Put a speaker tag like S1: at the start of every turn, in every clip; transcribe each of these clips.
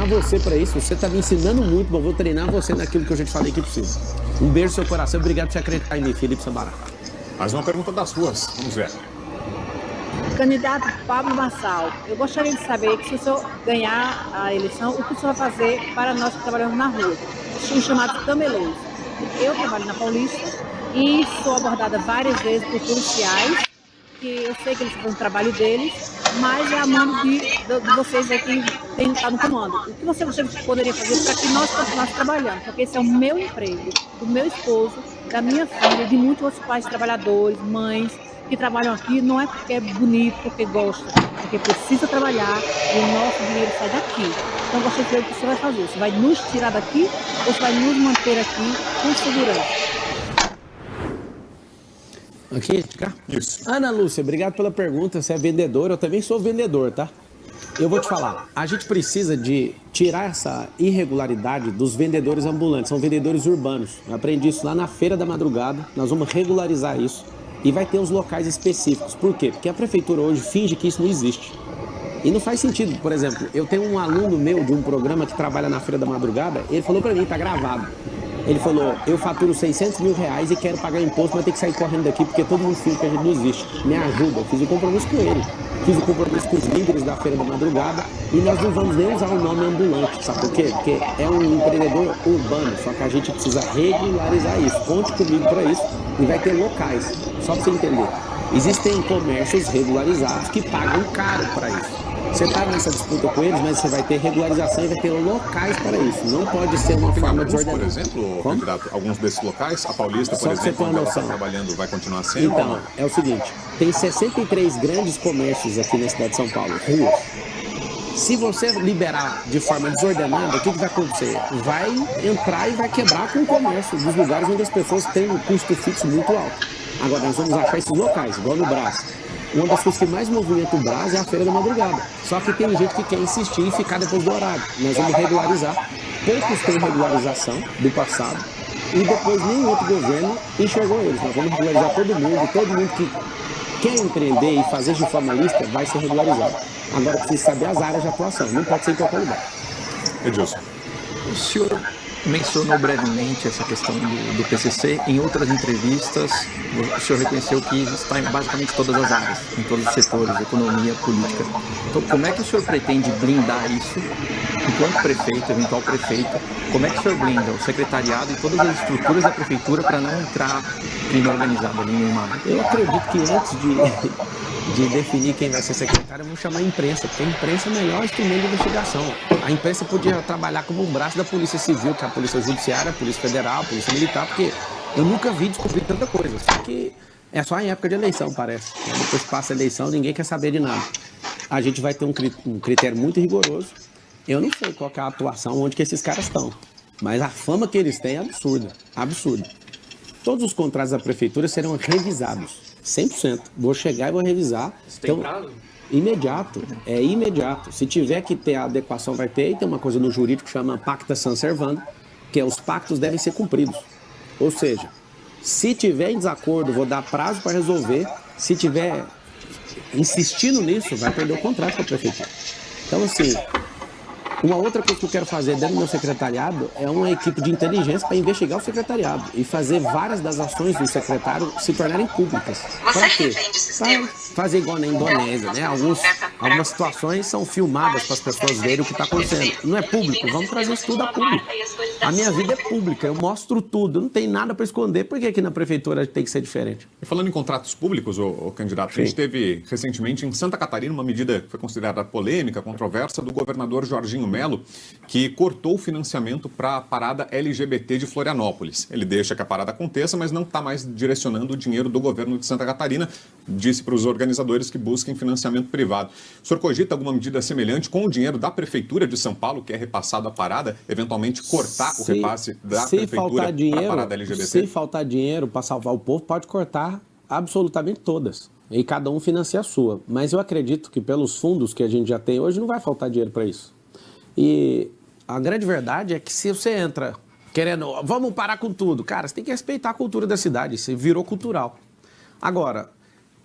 S1: você para isso. Você está me ensinando muito, mas eu vou treinar você naquilo que eu já te falei que precisa. Um beijo no seu coração. Obrigado por você acreditar em mim, Felipe Sambará.
S2: Mais uma pergunta das ruas. Vamos ver.
S3: Candidato Pablo Marçal, eu gostaria de saber que se o senhor ganhar a eleição, o que o senhor vai fazer para nós que trabalhamos na rua, os chamados camelôs. Eu trabalho na Paulista e sou abordada várias vezes por policiais, que eu sei que eles fazem o trabalho deles, mas é a mão de vocês aqui que está no comando. O que você poderia fazer para que nós continuássemos trabalhando? Porque esse é o meu emprego, do meu esposo, da minha filha, de muitos outros pais trabalhadores, mães, que trabalham aqui, não é porque é bonito, porque gosta, porque precisa trabalhar e o nosso dinheiro sai daqui. Então, eu gostaria de saber o que você vai fazer. Você vai nos tirar daqui ou você vai nos manter aqui com segurança?
S1: Aqui, cá?
S2: Isso.
S1: Ana Lúcia, obrigado pela pergunta. Você é vendedora, eu também sou vendedor, tá? Eu vou te falar, a gente precisa de tirar essa irregularidade dos vendedores ambulantes, são vendedores urbanos. Eu aprendi isso lá na Feira da Madrugada, nós vamos regularizar isso. E vai ter os locais específicos. Por quê? Porque a prefeitura hoje finge que isso não existe. E não faz sentido. Por exemplo, eu tenho um aluno meu de um programa que trabalha na Feira da Madrugada, ele falou pra mim, tá gravado. Ele falou, eu faturo 600 mil reais e quero pagar imposto, mas ter que sair correndo daqui porque todo mundo finge que a gente não existe. Me ajuda. Eu fiz um compromisso com ele. Fiz um compromisso com os líderes da Feira da Madrugada e nós não vamos nem usar o nome ambulante, sabe por quê? Porque é um empreendedor urbano, só que a gente precisa regularizar isso. Conte comigo para isso e vai ter locais. Só para você entender. Existem comércios regularizados que pagam caro para isso. Você está nessa disputa com eles, mas você vai ter regularização e vai ter locais para isso. Não pode ser uma forma desordenada.
S2: Por exemplo, candidato, alguns desses locais, a Paulista, por exemplo, onde ela está trabalhando, vai continuar sendo?
S1: Então, é o seguinte, tem 63 grandes comércios aqui na cidade de São Paulo, ruas. Se você liberar de forma desordenada, o que vai acontecer? Vai entrar e vai quebrar com o comércio dos lugares onde as pessoas têm um custo fixo muito alto. Agora, nós vamos achar esses locais, igual no Brás. Uma das coisas que mais movimenta o Brás é a Feira da Madrugada. Só que tem gente que quer insistir e ficar depois do horário. Nós vamos regularizar. Poucos têm regularização do passado e depois nenhum outro governo enxergou eles. Nós vamos regularizar todo mundo que quer empreender e fazer de forma lícita vai ser regularizado. Agora precisa saber as áreas de atuação, não pode ser em qualquer lugar.
S2: Edilson.
S4: O senhor mencionou brevemente essa questão do PCC. Em outras entrevistas, o senhor reconheceu que está em basicamente todas as áreas, em todos os setores, economia, política. Então, como é que o senhor pretende blindar isso, enquanto prefeito, eventual prefeito? Como é que o senhor blinda o secretariado e todas as estruturas da prefeitura para não entrar crime organizado ali em nenhuma área?
S1: Eu acredito que antes de definir quem vai ser secretário, vamos chamar a imprensa, porque a imprensa é o melhor instrumento de investigação. A imprensa podia trabalhar como um braço da Polícia Civil, que é a Polícia Judiciária, a Polícia Federal, a Polícia Militar, porque eu nunca vi descobrir tanta coisa. Só que é só em época de eleição, parece. Depois que passa a eleição, ninguém quer saber de nada. A gente vai ter um critério muito rigoroso. Eu não sei qual que é a atuação, onde que esses caras estão. Mas a fama que eles têm é absurda, absurda. Todos os contratos da prefeitura serão revisados. 100%. Vou chegar e vou revisar.
S4: Tem prazo?
S1: Imediato. É imediato. Se tiver que ter a adequação, vai ter. E tem uma coisa no jurídico que chama pacta sunt servanda, que é os pactos devem ser cumpridos. Ou seja, se tiver em desacordo, vou dar prazo para resolver. Se tiver insistindo nisso, vai perder o contrato com a prefeitura. Então, assim, uma outra coisa que eu quero fazer dentro do meu secretariado é uma equipe de inteligência para investigar o secretariado e fazer várias das ações do secretário se tornarem públicas. Para quê? Para fazer igual na Indonésia, né? Algumas situações são filmadas para as pessoas verem o que está acontecendo. Não é público? Vamos trazer isso tudo a público. A minha vida é pública, eu mostro tudo, não tem nada para esconder. Por que aqui na prefeitura tem que ser diferente?
S2: E falando em contratos públicos, o candidato, a gente teve recentemente em Santa Catarina uma medida que foi considerada polêmica, controversa, do governador Jorginho Melo, que cortou o financiamento para a parada LGBT de Florianópolis. Ele deixa que a parada aconteça, mas não está mais direcionando o dinheiro do governo de Santa Catarina. Disse para os organizadores que busquem financiamento privado. O senhor cogita alguma medida semelhante com o dinheiro da Prefeitura de São Paulo, que é repassado à parada, eventualmente cortar o repasse da Prefeitura para a parada LGBT?
S1: Se faltar dinheiro para salvar o povo, pode cortar absolutamente todas. E cada um financia a sua. Mas eu acredito que pelos fundos que a gente já tem hoje, não vai faltar dinheiro para isso. E a grande verdade é que se você entra querendo, vamos parar com tudo, cara, você tem que respeitar a cultura da cidade, você virou cultural. Agora,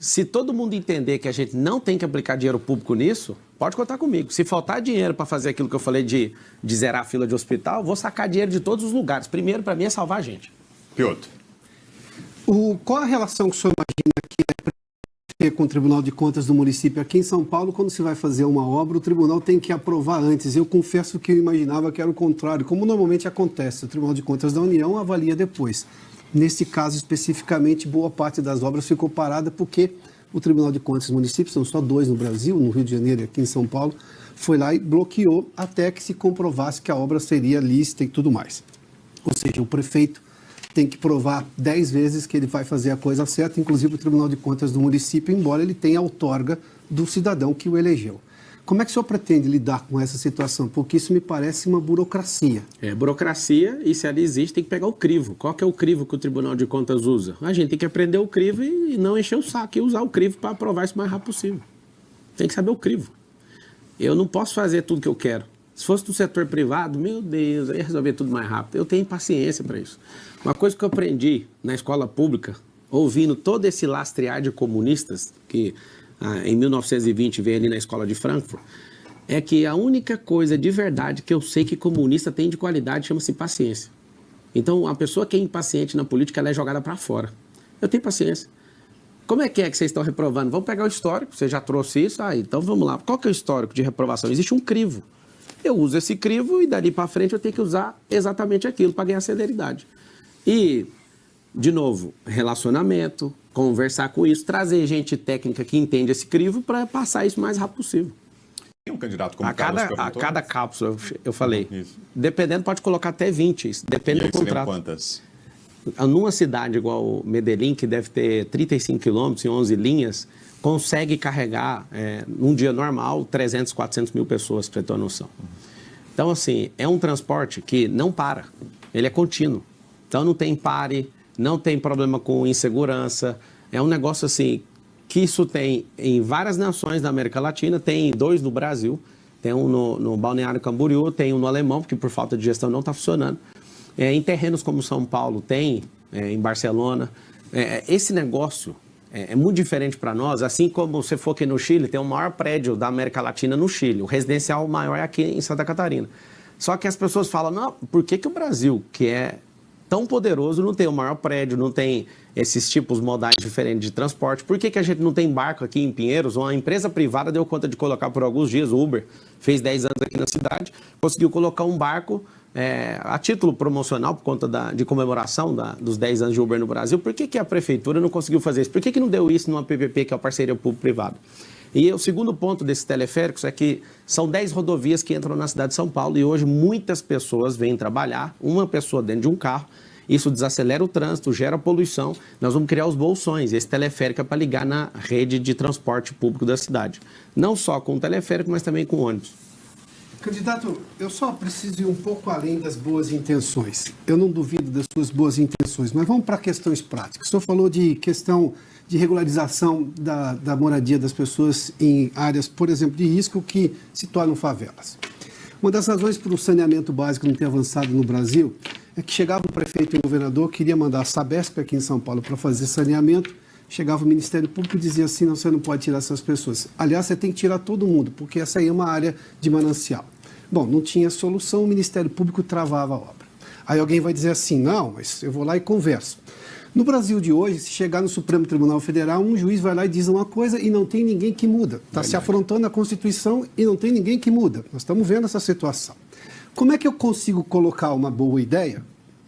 S1: Se todo mundo entender que a gente não tem que aplicar dinheiro público nisso, pode contar comigo. Se faltar dinheiro para fazer aquilo que eu falei de zerar a fila de hospital, vou sacar dinheiro de todos os lugares. Primeiro, para mim, é salvar a gente.
S2: Piotr.
S5: Qual a relação que o senhor imagina que é com o Tribunal de Contas do município aqui em São Paulo? Quando se vai fazer uma obra, o tribunal tem que aprovar antes. Eu confesso que eu imaginava que era o contrário, como normalmente acontece. O Tribunal de Contas da União avalia depois. Nesse caso, especificamente, boa parte das obras ficou parada porque o Tribunal de Contas do município, são só 2 no Brasil, no Rio de Janeiro e aqui em São Paulo, foi lá e bloqueou até que se comprovasse que a obra seria lícita e tudo mais. Ou seja, o prefeito tem que provar 10 vezes que ele vai fazer a coisa certa, inclusive o Tribunal de Contas do município, embora ele tenha a outorga do cidadão que o elegeu. Como é que o senhor pretende lidar com essa situação? Porque isso me parece uma burocracia.
S1: É burocracia e se ela existe, tem que pegar o crivo. Qual que é o crivo que o Tribunal de Contas usa? A gente tem que aprender o crivo e não encher o saco e usar o crivo para aprovar isso o mais rápido possível. Tem que saber o crivo. Eu não posso fazer tudo que eu quero. Se fosse do setor privado, meu Deus, eu ia resolver tudo mais rápido. Eu tenho paciência para isso. Uma coisa que eu aprendi na escola pública, ouvindo todo esse lastrear de comunistas, que em 1920 veio ali na escola de Frankfurt, é que a única coisa de verdade que eu sei que comunista tem de qualidade chama-se paciência. Então, a pessoa que é impaciente na política, ela é jogada para fora. Eu tenho paciência. Como é que vocês estão reprovando? Vamos pegar o histórico, você já trouxe isso? Então vamos lá. Qual que é o histórico de reprovação? Existe um crivo. Eu uso esse crivo e dali para frente eu tenho que usar exatamente aquilo para ganhar celeridade. E, de novo, relacionamento, conversar com isso, trazer gente técnica que entende esse crivo para passar isso o mais rápido possível.
S2: Tem um candidato como
S1: a cada cápsula, eu falei, dependendo, pode colocar até 20, isso depende do contrato.
S2: Quantas?
S1: Numa cidade igual Medellín, que deve ter 35 quilômetros e 11 linhas, consegue carregar, num dia normal, 300, 400 mil pessoas, para você ter uma noção. Então, assim, é um transporte que não para, ele é contínuo. Então, não tem pare, não tem problema com insegurança. É um negócio, assim, que isso tem em várias nações da América Latina, tem 2 no Brasil, tem um no Balneário Camboriú, tem um no Alemão, porque por falta de gestão não está funcionando. Em terrenos como São Paulo, tem, em Barcelona. Esse negócio é muito diferente para nós, assim como você for aqui no Chile, tem o maior prédio da América Latina no Chile, o residencial maior é aqui em Santa Catarina. Só que as pessoas falam, não, por que o Brasil, que é tão poderoso, não tem o maior prédio, não tem esses tipos modais diferentes de transporte? Por que a gente não tem barco aqui em Pinheiros? Uma empresa privada deu conta de colocar por alguns dias, o Uber fez 10 anos aqui na cidade, conseguiu colocar um barco a título promocional, por conta de comemoração dos 10 anos de Uber no Brasil. Por que a prefeitura não conseguiu fazer isso? Por que não deu isso numa PPP, que é a parceria público-privada? E o segundo ponto desses teleféricos é que são 10 rodovias que entram na cidade de São Paulo e hoje muitas pessoas vêm trabalhar, uma pessoa dentro de um carro, isso desacelera o trânsito, gera poluição. Nós vamos criar os bolsões, esse teleférico é para ligar na rede de transporte público da cidade. Não só com o teleférico, mas também com ônibus.
S5: Candidato, eu só preciso ir um pouco além das boas intenções. Eu não duvido das suas boas intenções, mas vamos para questões práticas. O senhor falou de questão de regularização da moradia das pessoas em áreas, por exemplo, de risco que se tornam favelas. Uma das razões para o saneamento básico não ter avançado no Brasil é que chegava o prefeito e o governador, queria mandar a Sabesp aqui em São Paulo para fazer saneamento, chegava o Ministério Público e dizia assim, não, você não pode tirar essas pessoas. Aliás, você tem que tirar todo mundo, porque essa aí é uma área de manancial. Bom, não tinha solução, o Ministério Público travava a obra. Aí alguém vai dizer assim, não, mas eu vou lá e converso. No Brasil de hoje, se chegar no Supremo Tribunal Federal, um juiz vai lá e diz uma coisa e não tem ninguém que muda. Está se afrontando a Constituição e não tem ninguém que muda. Nós estamos vendo essa situação. Como é que eu consigo colocar uma boa ideia?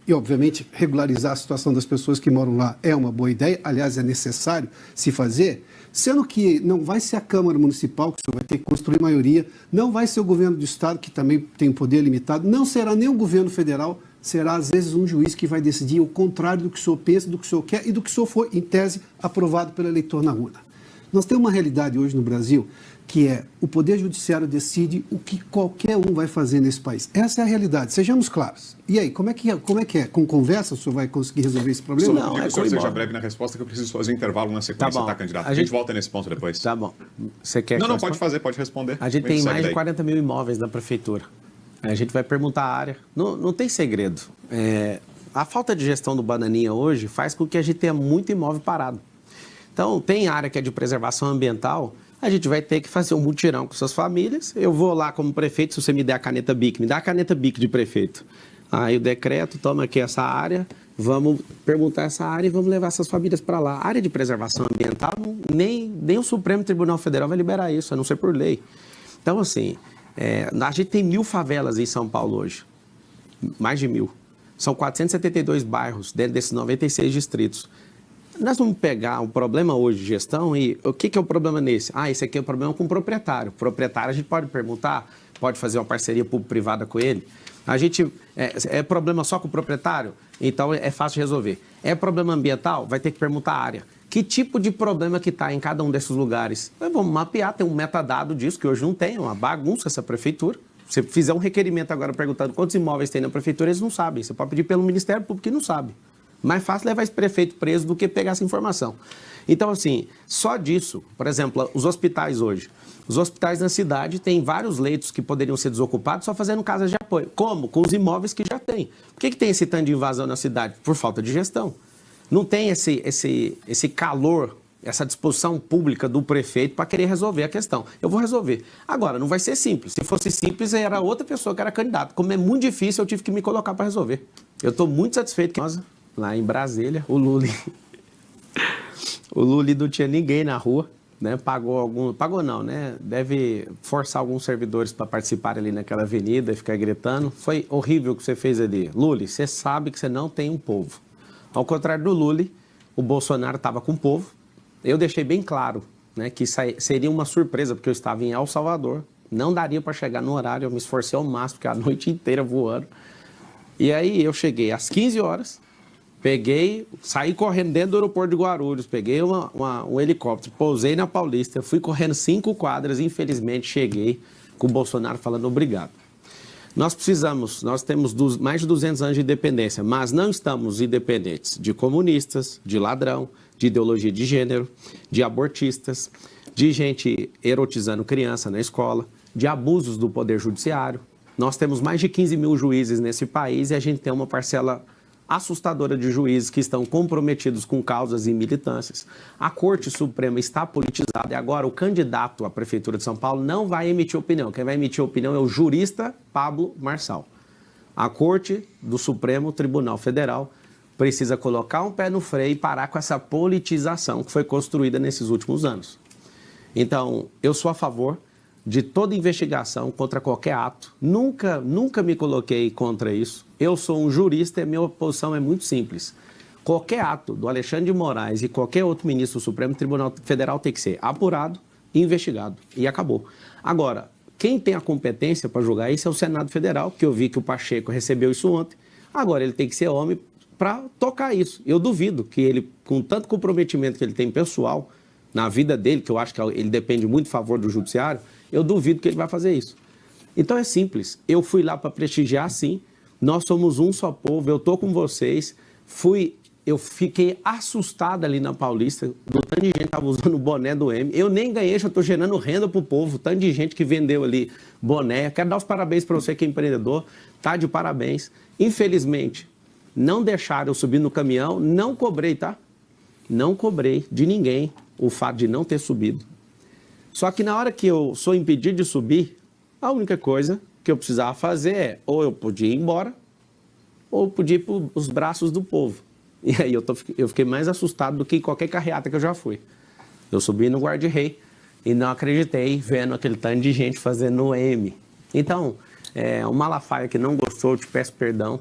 S5: E, obviamente, regularizar a situação das pessoas que moram lá é uma boa ideia, aliás, é necessário se fazer, sendo que não vai ser a Câmara Municipal, que o senhor vai ter que construir maioria, não vai ser o governo do Estado, que também tem poder limitado, não será nem o governo federal, será, às vezes, um juiz que vai decidir o contrário do que o senhor pensa, do que o senhor quer e do que o senhor for, em tese, aprovado pelo eleitor na urna. Nós temos uma realidade hoje no Brasil que é o Poder Judiciário decide o que qualquer um vai fazer nesse país. Essa é a realidade, sejamos claros. E aí, como é que é? Com conversa o senhor vai conseguir resolver esse problema?
S2: Não, o senhor seja breve na resposta, que eu preciso fazer intervalo na sequência, tá, candidato? A gente volta nesse ponto depois.
S1: Tá bom. Você quer
S2: Não, pode fazer, pode responder.
S1: A gente tem mais de 40 mil imóveis na prefeitura. A gente vai perguntar a área. Não tem segredo. A falta de gestão do Bananinha hoje faz com que a gente tenha muito imóvel parado. Então, tem área que é de preservação ambiental, a gente vai ter que fazer um mutirão com suas famílias. Eu vou lá como prefeito, se você me der a caneta BIC, me dá a caneta BIC de prefeito. Aí o decreto, toma aqui essa área, vamos perguntar essa área e vamos levar essas famílias para lá. A área de preservação ambiental, nem o Supremo Tribunal Federal vai liberar isso, a não ser por lei. Então, assim, a gente tem 1.000 favelas em São Paulo hoje, mais de 1.000. São 472 bairros dentro desses 96 distritos. Nós vamos pegar um problema hoje de gestão e o que é o problema nesse? Esse aqui é o problema com o proprietário. O proprietário a gente pode perguntar, pode fazer uma parceria público-privada com ele. A gente, é problema só com o proprietário? Então é fácil de resolver. É problema ambiental? Vai ter que perguntar a área. Que tipo de problema que está em cada um desses lugares? Vamos mapear, tem um metadado disso que hoje não tem, é uma bagunça essa prefeitura. Se você fizer um requerimento agora perguntando quantos imóveis tem na prefeitura, eles não sabem. Você pode pedir pelo Ministério Público que não sabe. Mais fácil levar esse prefeito preso do que pegar essa informação. Então, assim, só disso, por exemplo, os hospitais hoje. Os hospitais na cidade têm vários leitos que poderiam ser desocupados só fazendo casas de apoio. Como? Com os imóveis que já tem. Por que tem esse tanto de invasão na cidade? Por falta de gestão. Não tem esse calor, essa disposição pública do prefeito para querer resolver a questão. Eu vou resolver. Agora, não vai ser simples. Se fosse simples, era outra pessoa que era candidata. Como é muito difícil, eu tive que me colocar para resolver. Eu estou muito satisfeito que nós, lá em Brasília, o Lula não tinha ninguém na rua, né? Pagou não, né? Deve forçar alguns servidores para participarem ali naquela avenida e ficar gritando. Foi horrível o que você fez ali. Lula, você sabe que você não tem um povo. Ao contrário do Lula, o Bolsonaro estava com o povo. Eu deixei bem claro, né, que seria uma surpresa, porque eu estava em El Salvador. Não daria para chegar no horário, eu me esforcei ao máximo, porque a noite inteira voando. E aí eu cheguei às 15 horas, saí correndo dentro do aeroporto de Guarulhos, peguei um helicóptero, pousei na Paulista, fui correndo 5 quadras, infelizmente cheguei com o Bolsonaro falando obrigado. Nós temos mais de 200 anos de independência, mas não estamos independentes de comunistas, de ladrão, de ideologia de gênero, de abortistas, de gente erotizando criança na escola, de abusos do poder judiciário. Nós temos mais de 15 mil juízes nesse país e a gente tem uma parcela assustadora de juízes que estão comprometidos com causas e militâncias. A Corte Suprema está politizada e agora o candidato à Prefeitura de São Paulo não vai emitir opinião. Quem vai emitir opinião é o jurista Pablo Marçal. A Corte do Supremo Tribunal Federal precisa colocar um pé no freio e parar com essa politização que foi construída nesses últimos anos. Então, eu sou a favor de toda investigação contra qualquer ato. Nunca me coloquei contra isso. Eu sou um jurista e a minha posição é muito simples. Qualquer ato do Alexandre de Moraes e qualquer outro ministro do Supremo Tribunal Federal tem que ser apurado e investigado. E acabou. Agora, quem tem a competência para julgar isso é o Senado Federal, que eu vi que o Pacheco recebeu isso ontem. Agora, ele tem que ser homem para tocar isso. Eu duvido que ele, com tanto comprometimento que ele tem pessoal na vida dele, que eu acho que ele depende muito a favor do judiciário, eu duvido que ele vai fazer isso. Então é simples. Eu fui lá para prestigiar, sim. Nós somos um só povo. Eu estou com vocês. Eu fiquei assustado ali na Paulista, do tanto de gente que estava usando o boné do M. Eu nem ganhei, já estou gerando renda para o povo. Tanto de gente que vendeu ali boné. Quero dar os parabéns para você que é empreendedor. Tá de parabéns. Infelizmente, não deixaram eu subir no caminhão. Não cobrei, tá? Não cobrei de ninguém o fato de não ter subido. Só que na hora que eu sou impedido de subir, a única coisa que eu precisava fazer é ou eu podia ir embora ou eu podia ir para os braços do povo. E aí eu fiquei mais assustado do que qualquer carreata que eu já fui. Eu subi no guarda-rei e não acreditei vendo aquele tanto de gente fazendo o M. Então, o Malafaia que não gostou, eu te peço perdão.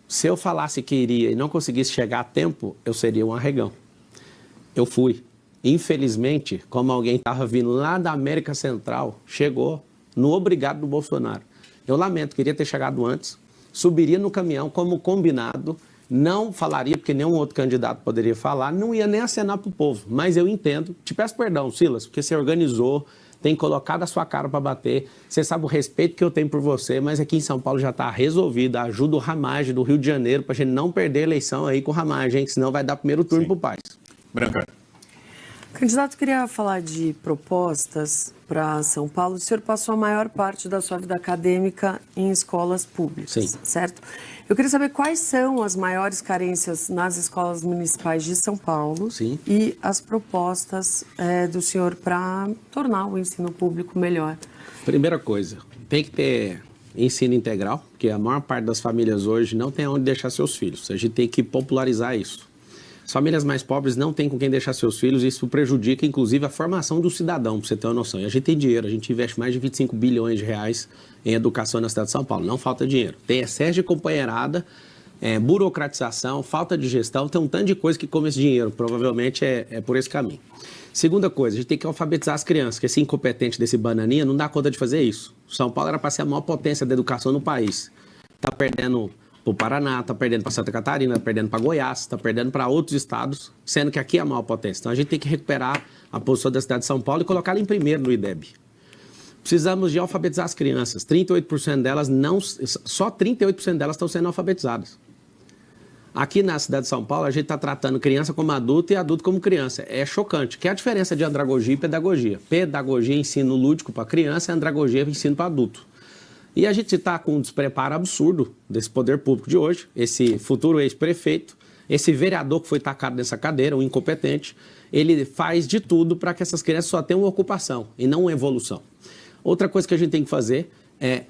S1: Se eu falasse que iria e não conseguisse chegar a tempo, eu seria um arregão. Eu fui. Infelizmente, como alguém estava vindo lá da América Central, chegou no obrigado do Bolsonaro. Eu lamento, queria ter chegado antes, subiria no caminhão como combinado, não falaria, porque nenhum outro candidato poderia falar, não ia nem acenar para o povo, mas eu entendo. Te peço perdão, Silas, porque você organizou, tem colocado a sua cara para bater, você sabe o respeito que eu tenho por você, mas aqui em São Paulo já está resolvido, ajuda o Ramage do Rio de Janeiro, para a gente não perder a eleição aí com o Ramage, hein? Senão vai dar primeiro turno para o Paes.
S2: Branca.
S6: Candidato, queria falar de propostas para São Paulo. O senhor passou a maior parte da sua vida acadêmica em escolas públicas,
S1: Sim.
S6: certo? Eu queria saber quais são as maiores carências nas escolas municipais de São Paulo.
S1: Sim.
S6: E as propostas do senhor para tornar o ensino público melhor.
S1: Primeira coisa, tem que ter ensino integral, porque a maior parte das famílias hoje não tem onde deixar seus filhos. A gente tem que popularizar isso. As famílias mais pobres não têm com quem deixar seus filhos, e isso prejudica, inclusive, a formação do cidadão, para você ter uma noção. E a gente tem dinheiro, a gente investe mais de 25 bilhões de reais em educação na cidade de São Paulo. Não falta dinheiro. Tem excesso de companheirada, burocratização, falta de gestão, tem um tanto de coisa que come esse dinheiro. Provavelmente é por esse caminho. Segunda coisa, a gente tem que alfabetizar as crianças, porque esse incompetente desse bananinha não dá conta de fazer isso. São Paulo era para ser a maior potência da educação no país. Está perdendo para o Paraná, está perdendo para Santa Catarina, está perdendo para Goiás, está perdendo para outros estados, sendo que aqui é a maior potência. Então a gente tem que recuperar a posição da cidade de São Paulo e colocá-la em primeiro no IDEB. Precisamos de alfabetizar as crianças. 38% delas só 38% delas estão sendo alfabetizadas. Aqui na cidade de São Paulo, a gente está tratando criança como adulto e adulto como criança. É chocante. Que é a diferença de andragogia e pedagogia. Pedagogia é ensino lúdico para criança, andragogia é ensino para adulto. E a gente está com um despreparo absurdo desse poder público de hoje, esse futuro ex-prefeito, esse vereador que foi tacado nessa cadeira, um incompetente, ele faz de tudo para que essas crianças só tenham uma ocupação e não uma evolução. Outra coisa que a gente tem que fazer é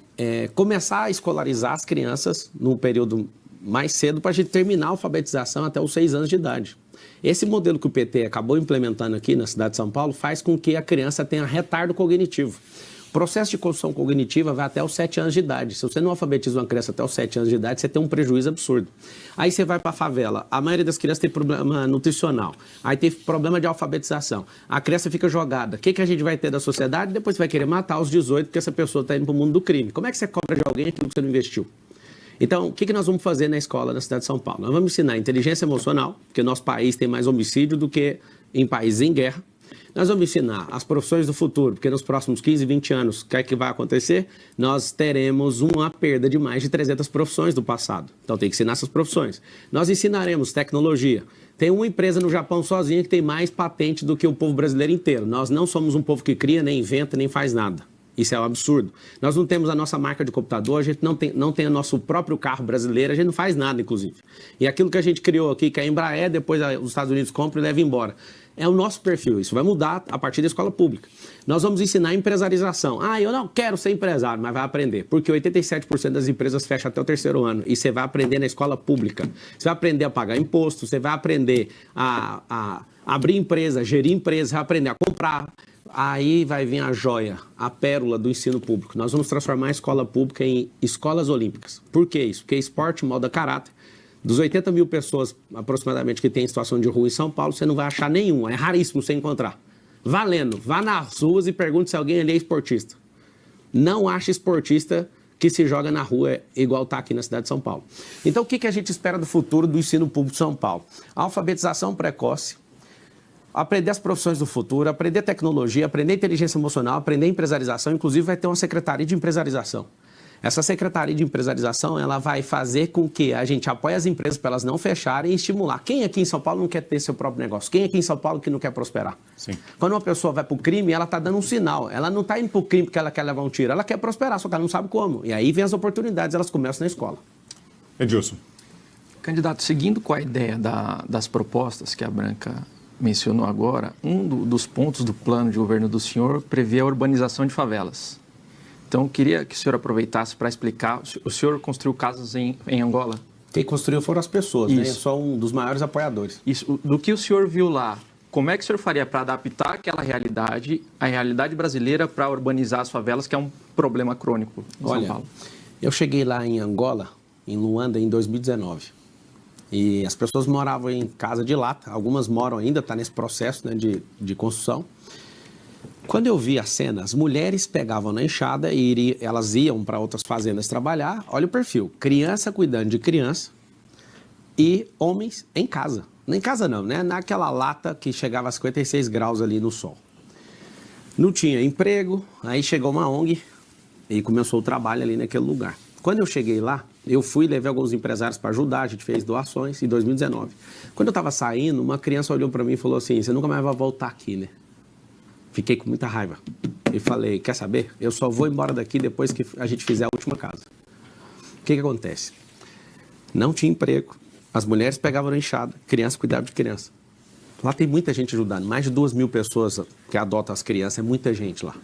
S1: começar a escolarizar as crianças num período mais cedo para a gente terminar a alfabetização até os 6 anos de idade. Esse modelo que o PT acabou implementando aqui na cidade de São Paulo faz com que a criança tenha retardo cognitivo. O processo de construção cognitiva vai até os 7 anos de idade. Se você não alfabetiza uma criança até os 7 anos de idade, você tem um prejuízo absurdo. Aí você vai para a favela, a maioria das crianças tem problema nutricional, aí tem problema de alfabetização, a criança fica jogada. O que a gente vai ter da sociedade? Depois você vai querer matar aos 18 porque essa pessoa está indo para o mundo do crime. Como é que você cobra de alguém aquilo que você não investiu? Então, o que nós vamos fazer na escola da cidade de São Paulo? Nós vamos ensinar inteligência emocional, porque nosso país tem mais homicídio do que em países em guerra. Nós vamos ensinar as profissões do futuro, porque nos próximos 15, 20 anos, o que é que vai acontecer? Nós teremos uma perda de mais de 300 profissões do passado. Então, tem que ensinar essas profissões. Nós ensinaremos tecnologia. Tem uma empresa no Japão sozinha que tem mais patente do que o povo brasileiro inteiro. Nós não somos um povo que cria, nem inventa, nem faz nada. Isso é um absurdo. Nós não temos a nossa marca de computador, a gente não tem o nosso próprio carro brasileiro, a gente não faz nada, inclusive. E aquilo que a gente criou aqui, que é a Embraer, depois os Estados Unidos compram e levam embora. É o nosso perfil, isso vai mudar a partir da escola pública. Nós vamos ensinar empresarização. Eu não quero ser empresário, mas vai aprender. Porque 87% das empresas fecham até o 3º ano. E você vai aprender na escola pública. Você vai aprender a pagar imposto, você vai aprender a abrir empresa, gerir empresa, vai aprender a comprar. Aí vai vir a joia, a pérola do ensino público. Nós vamos transformar a escola pública em escolas olímpicas. Por que isso? Porque esporte molda caráter. Dos 80 mil pessoas, aproximadamente, que tem em situação de rua em São Paulo, você não vai achar nenhum. É raríssimo você encontrar. Valendo, vá nas ruas e pergunte se alguém ali é esportista. Não acha esportista que se joga na rua igual está aqui na cidade de São Paulo. Então, o que a gente espera do futuro do ensino público de São Paulo? Alfabetização precoce, aprender as profissões do futuro, aprender tecnologia, aprender inteligência emocional, aprender empresarização. Inclusive, vai ter uma secretaria de empresarização. Essa secretaria de empresarização, ela vai fazer com que a gente apoie as empresas para elas não fecharem e estimular. Quem aqui em São Paulo não quer ter seu próprio negócio? Quem aqui em São Paulo que não quer prosperar?
S2: Sim.
S1: Quando uma pessoa vai para o crime, ela está dando um sinal. Ela não está indo para o crime porque ela quer levar um tiro. Ela quer prosperar, só que ela não sabe como. E aí vem as oportunidades, elas começam na escola.
S2: Edilson.
S4: Candidato, seguindo com a ideia das propostas que a Branca mencionou agora, dos pontos do plano de governo do senhor prevê a urbanização de favelas. Então, eu queria que o senhor aproveitasse para explicar. O senhor construiu casas em Angola?
S1: Quem construiu foram as pessoas, né? Eu sou um dos maiores apoiadores.
S4: Isso. Do que o senhor viu lá, como é que o senhor faria para adaptar aquela realidade, a realidade brasileira, para urbanizar as favelas, que é um problema crônico em São Paulo?
S1: Eu cheguei lá em Angola, em Luanda, em 2019. E as pessoas moravam em casa de lata. Algumas moram ainda, está nesse processo, né, de construção. Quando eu vi a cena, as mulheres pegavam na enxada e elas iam para outras fazendas trabalhar. Olha o perfil, criança cuidando de criança e homens em casa. Não em casa não, né? Naquela lata que chegava a 56 graus ali no sol. Não tinha emprego, aí chegou uma ONG e começou o trabalho ali naquele lugar. Quando eu cheguei lá, eu fui e levei alguns empresários para ajudar, a gente fez doações em 2019. Quando eu estava saindo, uma criança olhou para mim e falou assim, você nunca mais vai voltar aqui, né? Fiquei com muita raiva. E falei, quer saber? Eu só vou embora daqui depois que a gente fizer a última casa. O que acontece? Não tinha emprego, as mulheres pegavam na enxada, crianças cuidavam de criança. Lá tem muita gente ajudando, mais de 2.000 pessoas que adotam as crianças, é muita gente lá.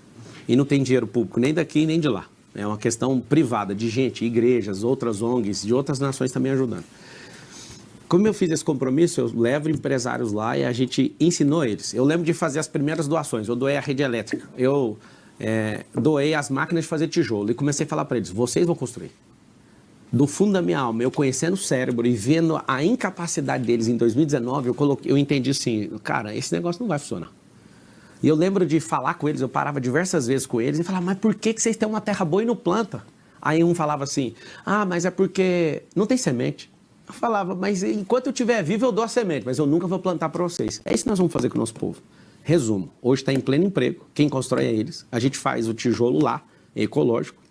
S1: E não tem dinheiro público nem daqui nem de lá. É uma questão privada de gente, igrejas, outras ONGs, de outras nações também ajudando. Como eu fiz esse compromisso, eu levo empresários lá e a gente ensinou eles. Eu lembro de fazer as primeiras doações, eu doei a rede elétrica, eu doei as máquinas de fazer tijolo e comecei a falar para eles, vocês vão construir. Do fundo da minha alma, eu conhecendo o cérebro e vendo a incapacidade deles em 2019, eu entendi assim, cara, esse negócio não vai funcionar. E eu lembro de falar com eles, eu parava diversas vezes com eles e falava, mas por que vocês têm uma terra boa e não planta? Aí um falava assim, mas é porque não tem semente. Eu falava, mas enquanto eu estiver vivo eu dou a semente, mas eu nunca vou plantar para vocês. É isso que nós vamos fazer com o nosso povo. Resumo, hoje está em pleno emprego, quem constrói é eles, a gente faz o tijolo lá, é ecológico.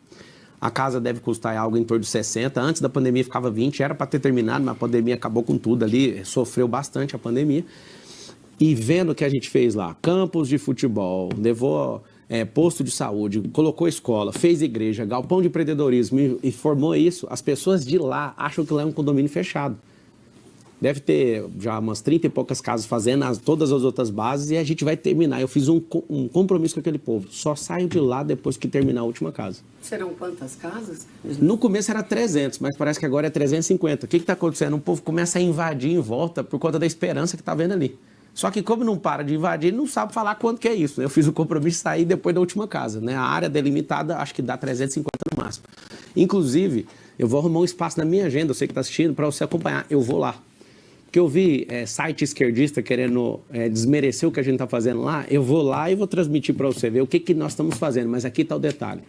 S1: A casa deve custar algo em torno de 60, antes da pandemia ficava 20, era para ter terminado, mas a pandemia acabou com tudo ali, sofreu bastante a pandemia. E vendo o que a gente fez lá, campos de futebol, levou posto de saúde, colocou escola, fez igreja, galpão de empreendedorismo e formou isso, as pessoas de lá acham que lá é um condomínio fechado. Deve ter já umas 30 e poucas casas fazendo todas as outras bases e a gente vai terminar. Eu fiz um compromisso com aquele povo. Só saio de lá depois que terminar a última casa.
S6: Serão quantas casas?
S1: No começo era 300, mas parece que agora é 350. O que está acontecendo? O povo começa a invadir em volta por conta da esperança que está vendo ali. Só que como não para de invadir, ele não sabe falar quanto que é isso. Eu fiz o compromisso de sair depois da última casa. Né? A área delimitada acho que dá 350 no máximo. Inclusive, eu vou arrumar um espaço na minha agenda, você que está assistindo, para você acompanhar. Eu vou lá. Porque eu vi site esquerdista querendo desmerecer o que a gente está fazendo lá, eu vou lá e vou transmitir para você ver o que nós estamos fazendo. Mas aqui está o detalhe.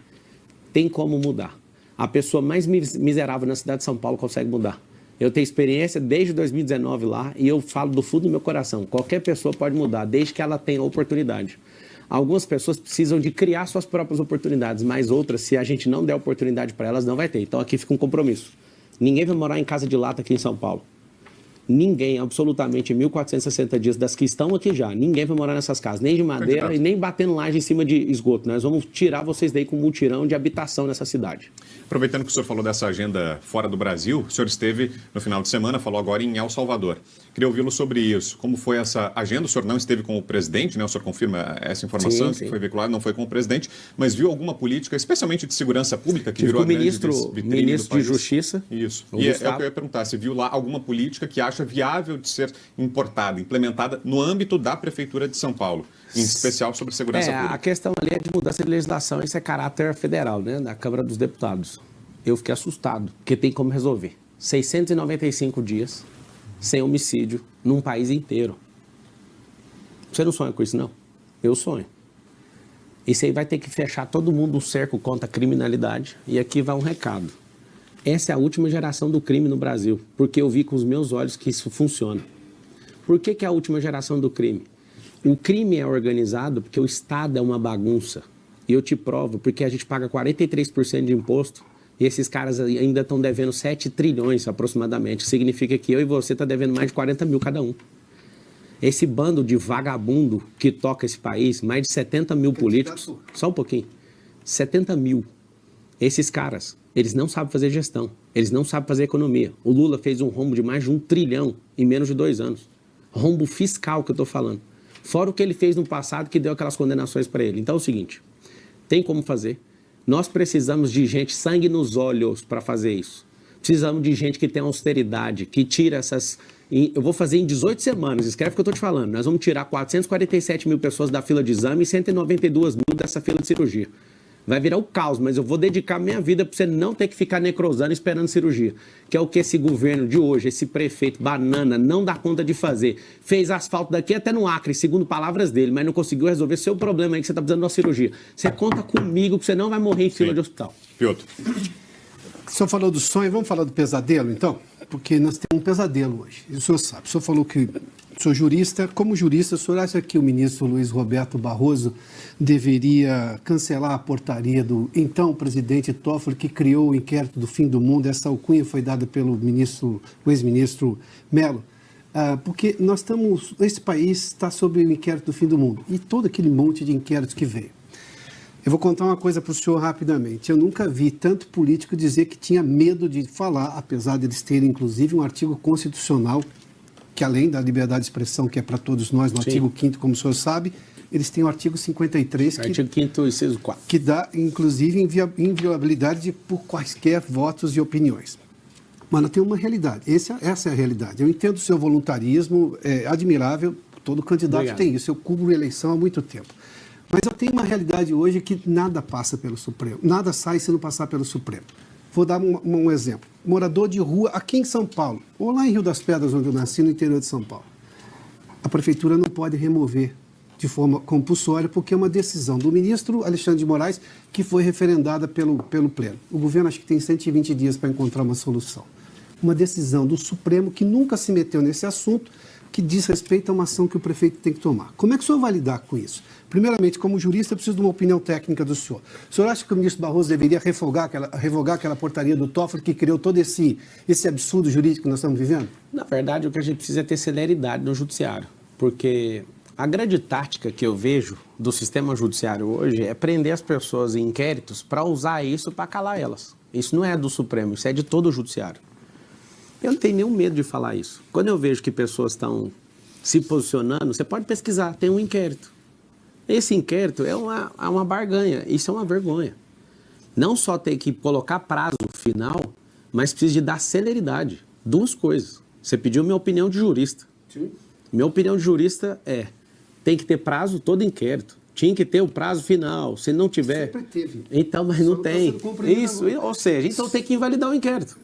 S1: Tem como mudar. A pessoa mais miserável na cidade de São Paulo consegue mudar. Eu tenho experiência desde 2019 lá e eu falo do fundo do meu coração. Qualquer pessoa pode mudar, desde que ela tenha oportunidade. Algumas pessoas precisam de criar suas próprias oportunidades, mas outras, se a gente não der oportunidade para elas, não vai ter. Então aqui fica um compromisso. Ninguém vai morar em casa de lata aqui em São Paulo. Ninguém, absolutamente, em 1.460 dias das que estão aqui já, ninguém vai morar nessas casas, nem de madeira e nem batendo laje em cima de esgoto. Nós vamos tirar vocês daí com um mutirão de habitação nessa cidade.
S2: Aproveitando que o senhor falou dessa agenda fora do Brasil, o senhor esteve no final de semana, falou agora em El Salvador. Queria ouvi-lo sobre isso. Como foi essa agenda? O senhor não esteve com o presidente, né? O senhor confirma essa informação
S1: sim.
S2: Que foi veiculada, não foi com o presidente, mas viu alguma política, especialmente de segurança pública, que virou
S1: o ministro de Justiça.
S2: Isso. E é o que eu ia perguntar, se viu lá alguma política que acha viável de ser importada, implementada no âmbito da Prefeitura de São Paulo, em especial sobre segurança pública. A
S1: questão ali é de mudança de legislação, isso é caráter federal, né, da Câmara dos Deputados. Eu fiquei assustado, porque tem como resolver. 695 dias sem homicídio num país inteiro. Você não sonha com isso, não? Eu sonho. Isso aí vai ter que fechar todo mundo um cerco contra a criminalidade. E aqui vai um recado. Essa é a última geração do crime no Brasil, porque eu vi com os meus olhos que isso funciona. Por que é a última geração do crime? O crime é organizado porque o Estado é uma bagunça. E eu te provo, porque a gente paga 43% de imposto e esses caras ainda estão devendo 7 trilhões aproximadamente. Significa que eu e você estão devendo mais de 40 mil cada um. Esse bando de vagabundo que toca esse país, mais de 70 mil políticos, só um pouquinho, 70 mil. Esses caras, eles não sabem fazer gestão, eles não sabem fazer economia. O Lula fez um rombo de mais de 1 trilhão em menos de 2 anos. Rombo fiscal que eu estou falando. Fora o que ele fez no passado que deu aquelas condenações para ele. Então é o seguinte, tem como fazer. Nós precisamos de gente sangue nos olhos para fazer isso. Precisamos de gente que tem austeridade, que tira essas... Eu vou fazer em 18 semanas, escreve o que eu estou te falando. Nós vamos tirar 447 mil pessoas da fila de exame e 192 mil dessa fila de cirurgia. Vai virar o caos, mas eu vou dedicar minha vida para você não ter que ficar necrosando esperando cirurgia. Que é o que esse governo de hoje, esse prefeito banana, não dá conta de fazer. Fez asfalto daqui até no Acre, segundo palavras dele, mas não conseguiu resolver seu problema aí que você está precisando de uma cirurgia. Você conta comigo que você não vai morrer em fila de hospital.
S2: Piotr.
S5: O senhor falou do sonho, vamos falar do pesadelo, então? Porque nós temos um pesadelo hoje. E o senhor sabe, o senhor falou que sou jurista. Como jurista, o senhor acha que o ministro Luiz Roberto Barroso deveria cancelar a portaria do então presidente Toffoli, que criou o inquérito do fim do mundo? Essa alcunha foi dada pelo ex-ministro Mello. Porque esse país está sob o inquérito do fim do mundo e todo aquele monte de inquéritos que veio. Eu vou contar uma coisa para o senhor rapidamente. Eu nunca vi tanto político dizer que tinha medo de falar, apesar de eles terem, inclusive, um artigo constitucional que, além da liberdade de expressão, que é para todos nós, no artigo 5º, como o senhor sabe, eles têm o artigo 53,
S1: artigo 5º, inciso 4.
S5: Que dá, inclusive, inviolabilidade por quaisquer votos e opiniões. Mano, tem uma realidade. Essa é a realidade. Eu entendo o seu voluntarismo, é admirável, todo candidato tem isso. Eu cubro eleição há muito tempo. Mas eu tenho uma realidade hoje que nada passa pelo Supremo. Nada sai se não passar pelo Supremo. Vou dar um exemplo. Morador de rua aqui em São Paulo, ou lá em Rio das Pedras, onde eu nasci, no interior de São Paulo. A prefeitura não pode remover de forma compulsória, porque é uma decisão do ministro Alexandre de Moraes que foi referendada pelo Pleno. O governo acho que tem 120 dias para encontrar uma solução. Uma decisão do Supremo que nunca se meteu nesse assunto, que diz respeito a uma ação que o prefeito tem que tomar. Como é que o senhor vai lidar com isso? Primeiramente, como jurista, eu preciso de uma opinião técnica do senhor. O senhor acha que o ministro Barroso deveria revogar aquela portaria do Toffoli que criou todo esse absurdo jurídico que nós estamos vivendo?
S1: Na verdade, o que a gente precisa é ter celeridade no judiciário, porque a grande tática que eu vejo do sistema judiciário hoje é prender as pessoas em inquéritos para usar isso para calar elas. Isso não é do Supremo, isso é de todo o judiciário. Eu não tenho nenhum medo de falar isso. Quando eu vejo que pessoas estão se posicionando, você pode pesquisar, tem um inquérito. Esse inquérito é uma barganha, isso é uma vergonha. Não só tem que colocar prazo final, mas precisa de dar celeridade. Duas coisas. Você pediu minha opinião de jurista. Sim. Minha opinião de jurista tem que ter prazo todo inquérito. Tinha que ter o prazo final. Se não tiver...
S5: Sempre teve.
S1: Então, mas não tem. Isso, ou seja, então tem que invalidar o inquérito.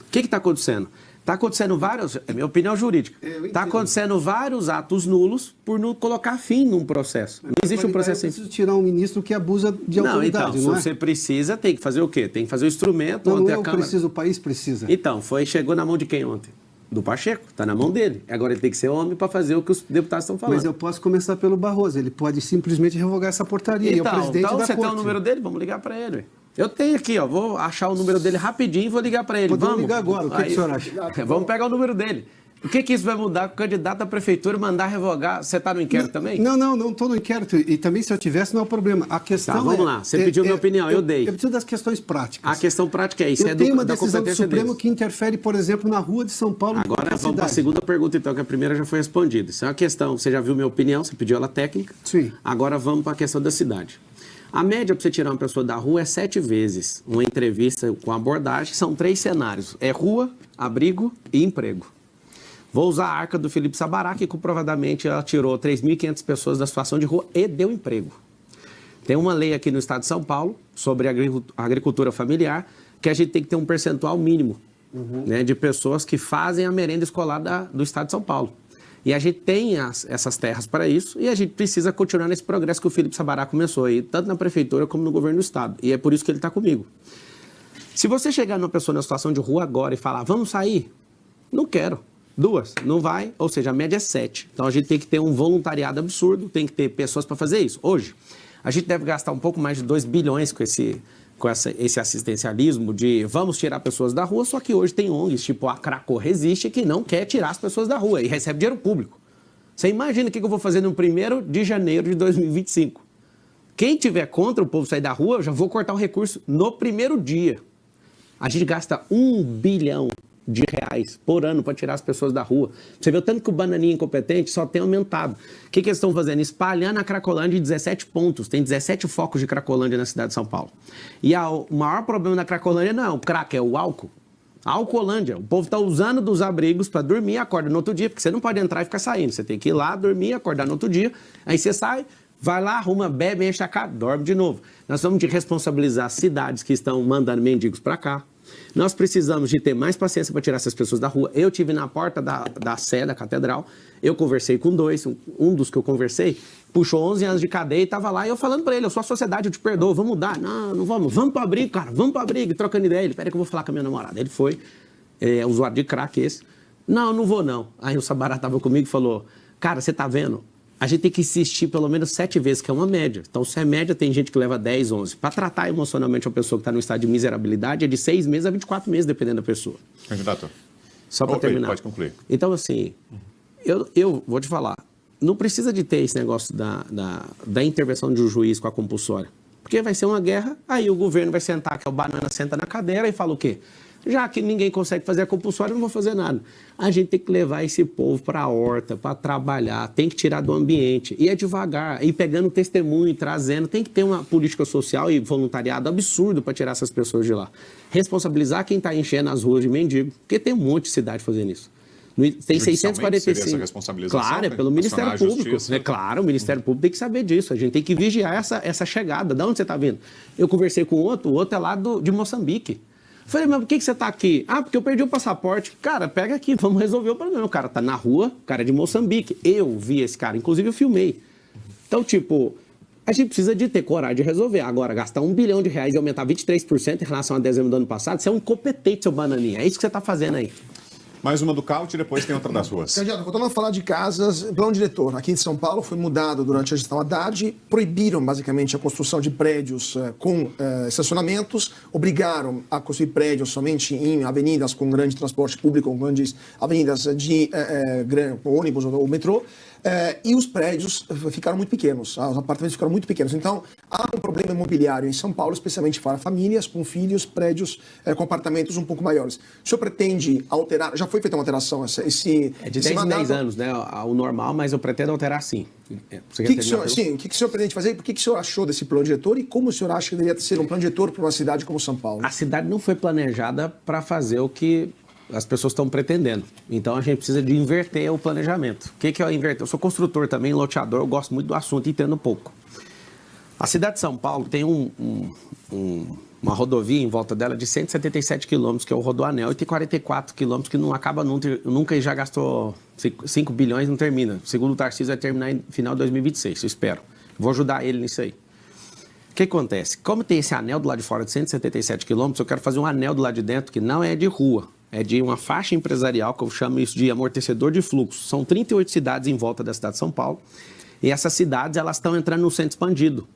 S1: O que está acontecendo? Está acontecendo vários, é minha opinião jurídica, está acontecendo vários atos nulos por não colocar fim num processo. Não existe um processo...
S5: Eu preciso tirar um ministro que abusa de autoridade,
S1: então, se você precisa, tem que fazer o quê? Tem que fazer o instrumento.
S5: Não, eu preciso, o país precisa.
S1: Então, chegou na mão de quem ontem? Do Pacheco, está na mão dele. Agora ele tem que ser homem para fazer o que os deputados estão falando.
S5: Mas eu posso começar pelo Barroso, ele pode simplesmente revogar essa portaria.
S1: Então,
S5: é o presidente da
S1: você
S5: corte.
S1: tem o número dele? Vamos ligar para ele. Eu tenho aqui, ó, vou achar o número dele rapidinho e vou ligar para ele.
S5: Vamos ligar agora, o que o senhor acha?
S1: Vamos pegar o número dele. O que isso vai mudar com o candidato à prefeitura mandar revogar? Você está no inquérito também?
S5: Não estou no inquérito. E também, se eu tivesse, não é o problema. A questão
S1: vamos lá. Você pediu minha opinião, eu dei.
S5: Eu preciso das questões práticas.
S1: A questão prática é isso.
S5: Eu tenho uma decisão do Supremo que interfere, por exemplo, na rua de São Paulo.
S1: Agora vamos para a segunda pergunta, então, que a primeira já foi respondida. Isso é uma questão, você já viu minha opinião, você pediu ela técnica.
S5: Sim.
S1: Agora vamos para a questão da cidade. A média para você tirar uma pessoa da rua é 7 vezes. Uma entrevista com abordagem, são 3 cenários. É rua, abrigo e emprego. Vou usar a arca do Felipe Sabará, que comprovadamente ela tirou 3.500 pessoas da situação de rua e deu emprego. Tem uma lei aqui no estado de São Paulo sobre a agricultura familiar, que a gente tem que ter um percentual mínimo né, de pessoas que fazem a merenda escolar do estado de São Paulo. E a gente tem essas terras para isso e a gente precisa continuar nesse progresso que o Felipe Sabará começou aí, tanto na prefeitura como no governo do estado. E é por isso que ele está comigo. Se você chegar numa pessoa na situação de rua agora e falar, vamos sair? Não quero. 2, não vai, ou seja, a média é 7. Então a gente tem que ter um voluntariado absurdo, tem que ter pessoas para fazer isso. Hoje, a gente deve gastar um pouco mais de 2 bilhões com esse assistencialismo de vamos tirar pessoas da rua, só que hoje tem ONGs, tipo a Cracó Resiste, que não quer tirar as pessoas da rua e recebe dinheiro público. Você imagina o que eu vou fazer no 1º de janeiro de 2025. Quem tiver contra o povo sair da rua, eu já vou cortar o recurso no primeiro dia. A gente gasta 1 bilhão de reais por ano para tirar as pessoas da rua. Você vê o tanto que o bananinha incompetente só tem aumentado. O que eles estão fazendo? Espalhando a Cracolândia em 17 pontos. Tem 17 focos de Cracolândia na cidade de São Paulo. E o maior problema da Cracolândia não é o crack, é o álcool. A Alcolândia. O povo está usando dos abrigos para dormir e acorda no outro dia, porque você não pode entrar e ficar saindo. Você tem que ir lá, dormir, acordar no outro dia. Aí você sai, vai lá, arruma, bebe, enche a cara, dorme de novo. Nós vamos de responsabilizar as cidades que estão mandando mendigos para cá. Nós precisamos de ter mais paciência para tirar essas pessoas da rua. Eu tive na porta da Sé, da catedral, eu conversei com 2, um dos que eu conversei, puxou 11 anos de cadeia e estava lá, e eu falando para ele, eu sou a sociedade, eu te perdoo, vamos mudar. Não vamos para abrigo, cara, vamos para abrigo, trocando ideia. Ele, peraí que eu vou falar com a minha namorada. Ele foi, usuário de crack esse, Não vou não. Aí o Sabará estava comigo e falou, cara, você tá vendo? A gente tem que insistir pelo menos 7 vezes, que é uma média. Então, se é média, tem gente que leva 10, 11. Para tratar emocionalmente uma pessoa que está no estado de miserabilidade, é de 6 meses a 24 meses, dependendo da pessoa.
S2: Candidato.
S1: Só para terminar.
S2: Pode concluir.
S1: Então, assim, eu vou te falar, não precisa de ter esse negócio da intervenção de um juiz com a compulsória. Porque vai ser uma guerra, aí o governo vai sentar, que é o banana senta na cadeira e fala o quê? Já que ninguém consegue fazer a compulsória, eu não vou fazer nada. A gente tem que levar esse povo para a horta, para trabalhar, tem que tirar do ambiente. E é devagar, ir pegando testemunho, trazendo. Tem que ter uma política social e voluntariado absurdo para tirar essas pessoas de lá. Responsabilizar quem está enchendo as ruas de mendigo, porque tem um monte de cidade fazendo isso. Tem 645.
S2: Essa responsabilização,
S1: claro, é pelo Ministério Público. É claro, o Ministério Público tem que saber disso. A gente tem que vigiar essa chegada. De onde você está vindo? Eu conversei com o outro é lá de Moçambique. Falei, mas por que você está aqui? Ah, porque eu perdi o passaporte. Cara, pega aqui, vamos resolver o problema. O cara está na rua, o cara é de Moçambique. Eu vi esse cara, inclusive eu filmei. Então, tipo, a gente precisa de ter coragem de resolver. Agora, gastar R$1 bilhão e aumentar 23% em relação a dezembro do ano passado, você é um incompetente, seu bananinha. É isso que você está fazendo aí.
S2: Mais uma do Caute e depois tem outra das ruas.
S7: Candidato, voltando a falar de casas, o plano diretor aqui em São Paulo foi mudado durante a gestão Haddad, proibiram basicamente a construção de prédios com estacionamentos, obrigaram a construir prédios somente em avenidas com grande transporte público, com grandes avenidas de ônibus ou metrô, e os prédios ficaram muito pequenos, os apartamentos ficaram muito pequenos. Então, há um problema imobiliário em São Paulo, especialmente para famílias com filhos, prédios com apartamentos um pouco maiores. O senhor pretende alterar, já foi feita uma alteração?
S1: É de 10 em 10 anos, né? O normal, mas eu pretendo alterar sim.
S7: O que o senhor pretende fazer? Por que o senhor achou desse plano diretor e como o senhor acha que deveria ser um plano diretor para uma cidade como São Paulo?
S1: A cidade não foi planejada para fazer o que as pessoas estão pretendendo. Então a gente precisa de inverter o planejamento. O que é o inverter? Eu sou construtor também, loteador, eu gosto muito do assunto e entendo pouco. A cidade de São Paulo tem uma rodovia em volta dela de 177 quilômetros, que é o Rodoanel, e tem 44 quilômetros que não acaba nunca e já gastou 5 bilhões e não termina. Segundo o Tarcísio, vai terminar no final de 2026, eu espero. Vou ajudar ele nisso aí. O que acontece? Como tem esse anel do lado de fora de 177 quilômetros, eu quero fazer um anel do lado de dentro que não é de rua, é de uma faixa empresarial, que eu chamo isso de amortecedor de fluxo. São 38 cidades em volta da cidade de São Paulo, e essas cidades elas estão entrando no centro expandido.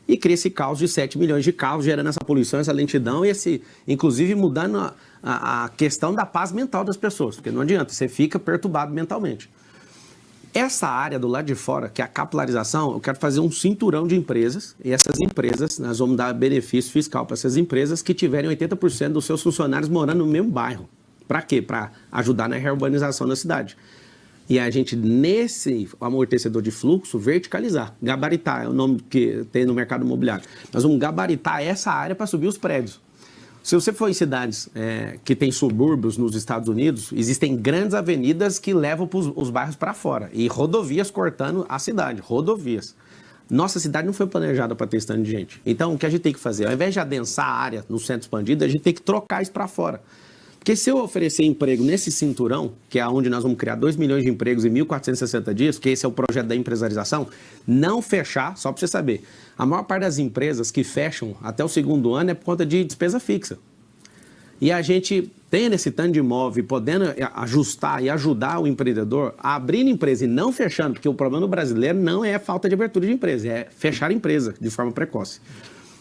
S1: E cria esse caos de 7 milhões de carros, gerando essa poluição, essa lentidão, e inclusive mudando a questão da paz mental das pessoas, porque não adianta, você fica perturbado mentalmente. Essa área do lado de fora, que é a capilarização, eu quero fazer um cinturão de empresas, e essas empresas, nós vamos dar benefício fiscal para essas empresas que tiverem 80% dos seus funcionários morando no mesmo bairro. Para quê? Para ajudar na reurbanização da cidade. E a gente, nesse amortecedor de fluxo, verticalizar. Gabaritar é o nome que tem no mercado imobiliário. Nós vamos gabaritar essa área para subir os prédios. Se você for em cidades que tem subúrbios nos Estados Unidos, existem grandes avenidas que levam os bairros para fora. E rodovias cortando a cidade, rodovias. Nossa cidade não foi planejada para ter esse tanto de gente. Então, o que a gente tem que fazer? Ao invés de adensar a área no centro expandido, a gente tem que trocar isso para fora. Porque se eu oferecer emprego nesse cinturão, que é onde nós vamos criar 2 milhões de empregos em 1.460 dias, que esse é o projeto da empresarização, não fechar, só para você saber, a maior parte das empresas que fecham até o 2º ano é por conta de despesa fixa. E a gente, tendo esse tanto de imóvel, podendo ajustar e ajudar o empreendedor a abrir empresa e não fechando, porque o problema do brasileiro não é falta de abertura de empresa, é fechar a empresa de forma precoce.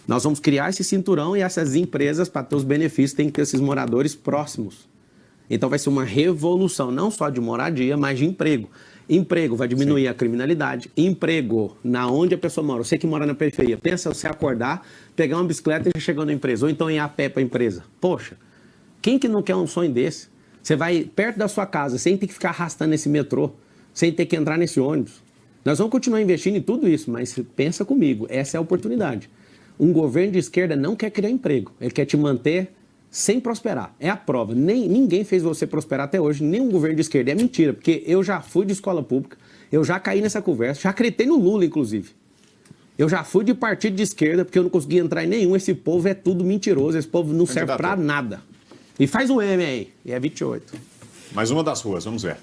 S1: Nós vamos criar esse cinturão e essas empresas, para ter os benefícios, tem que ter esses moradores próximos. Então vai ser uma revolução, não só de moradia, mas de emprego. Emprego vai diminuir a criminalidade. Emprego na onde a pessoa mora. Você que mora na periferia, pensa você acordar, pegar uma bicicleta e já chegou na empresa, ou então ir a pé para a empresa. Poxa, quem que não quer um sonho desse? Você vai perto da sua casa, sem ter que ficar arrastando esse metrô, sem ter que entrar nesse ônibus. Nós vamos continuar investindo em tudo isso, mas pensa comigo, essa é a oportunidade. Um governo de esquerda não quer criar emprego, ele quer te manter sem prosperar. É a prova. Ninguém fez você prosperar até hoje, nenhum governo de esquerda. É mentira, porque eu já fui de escola pública, eu já caí nessa conversa, já acreditei no Lula, inclusive. Eu já fui de partido de esquerda, porque eu não consegui entrar em nenhum. Esse povo é tudo mentiroso, esse povo não serve pra nada. E faz um M aí, e é 28.
S2: Mais uma das ruas, vamos ver.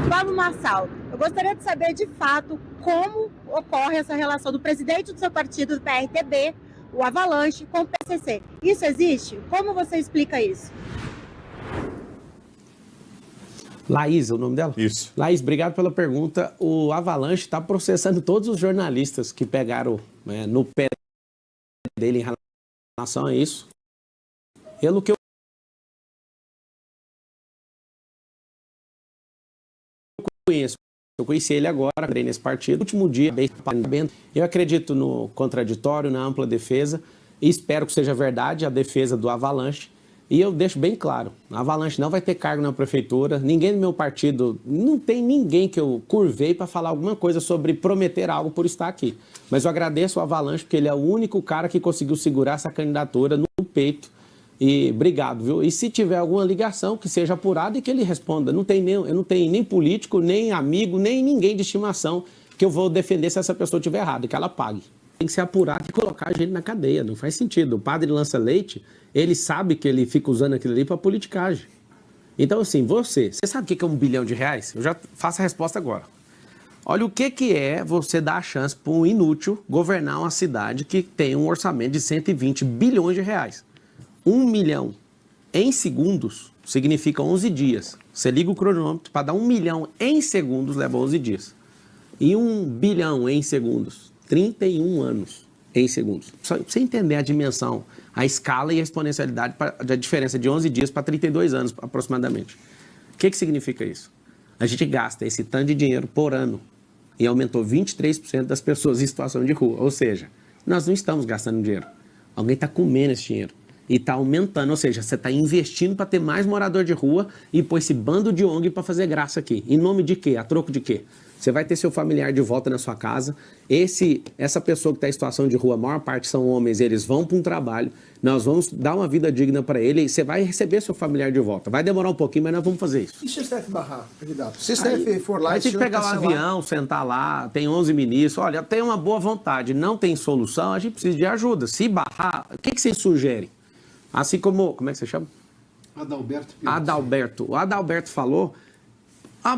S3: Pablo Marçal, eu gostaria de saber de fato como ocorre essa relação do presidente do seu partido, do PRTB, o Avalanche, com o PCC. Isso existe? Como você explica isso?
S1: Laís, é o nome dela?
S2: Isso.
S1: Laís, obrigado pela pergunta. O Avalanche está processando todos os jornalistas que pegaram no pé dele em relação a isso. Pelo que eu conheço, eu conheci ele agora, entrei nesse partido. No último dia, eu acredito no contraditório, na ampla defesa, e espero que seja verdade a defesa do Avalanche. E eu deixo bem claro, a Avalanche não vai ter cargo na prefeitura, ninguém do meu partido, não tem ninguém que eu curvei para falar alguma coisa sobre prometer algo por estar aqui. Mas eu agradeço o Avalanche porque ele é o único cara que conseguiu segurar essa candidatura no peito. E obrigado, viu? E se tiver alguma ligação, que seja apurada e que ele responda. Eu não tenho nem político, nem amigo, nem ninguém de estimação que eu vou defender se essa pessoa estiver errada, que ela pague. Tem que ser apurado e colocar a gente na cadeia, não faz sentido. O padre lança leite, ele sabe que ele fica usando aquilo ali para politicagem. Então, assim, você sabe o que é R$1 bilhão? Eu já faço a resposta agora. Olha o que é você dar a chance para um inútil governar uma cidade que tem um orçamento de 120 bilhões de reais. 1 milhão em segundos significa 11 dias. Você liga o cronômetro, para dar 1 milhão em segundos leva 11 dias. E 1 bilhão em segundos, 31 anos em segundos. Só para você entender a dimensão, a escala e a exponencialidade da diferença de 11 dias para 32 anos aproximadamente. O que significa isso? A gente gasta esse tanto de dinheiro por ano e aumentou 23% das pessoas em situação de rua. Ou seja, nós não estamos gastando dinheiro. Alguém está comendo esse dinheiro. E está aumentando, ou seja, você está investindo para ter mais morador de rua e pôr esse bando de ONG para fazer graça aqui. Em nome de quê? A troco de quê? Você vai ter seu familiar de volta na sua casa. Essa pessoa que está em situação de rua, a maior parte são homens, eles vão para um trabalho. Nós vamos dar uma vida digna para ele e você vai receber seu familiar de volta. Vai demorar um pouquinho, mas nós vamos fazer isso.
S7: E se o STF barrar, candidato? Se o STF for lá...
S1: Vai ter que pegar um avião, sentar lá, tem 11 ministros. Olha, tem uma boa vontade, não tem solução, a gente precisa de ajuda. Se barrar, o que vocês sugerem? Assim como é que você chama? Adalberto. O Adalberto falou,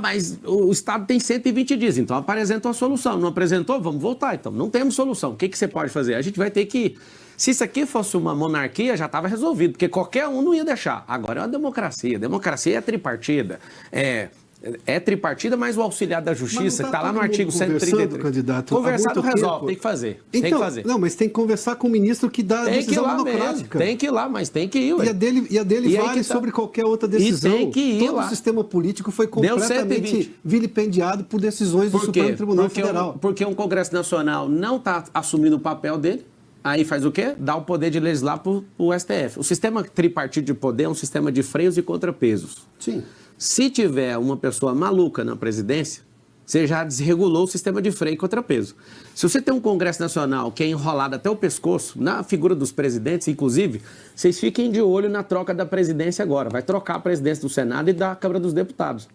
S1: mas o Estado tem 120 dias, então apresentou a solução. Não apresentou? Vamos voltar, então. Não temos solução. O que você pode fazer? A gente vai ter que... Se isso aqui fosse uma monarquia, já estava resolvido, porque qualquer um não ia deixar. Agora é uma democracia. Democracia é tripartida. É tripartida, mas o auxiliar da justiça, que está lá no artigo 133.
S5: Candidato,
S1: conversar não resolve, tem que fazer.
S5: Então,
S1: tem que fazer.
S5: Não, mas tem que conversar com o ministro que dá a decisão democrática.
S1: Mesmo, tem que ir lá, mas tem que ir.
S5: Ué. E a dele vale sobre qualquer outra decisão.
S1: E tem que ir
S5: Todo
S1: lá.
S5: o sistema político foi completamente vilipendiado por decisões do Supremo Tribunal Federal.
S1: Porque um Congresso Nacional não está assumindo o papel dele. Aí faz o quê? Dá o poder de legislar para o STF. O sistema tripartido de poder é um sistema de freios e contrapesos.
S5: Sim.
S1: Se tiver uma pessoa maluca na presidência, você já desregulou o sistema de freio e contrapeso. Se você tem um Congresso Nacional que é enrolado até o pescoço, na figura dos presidentes, inclusive, vocês fiquem de olho na troca da presidência agora. Vai trocar a presidência do Senado e da Câmara dos Deputados.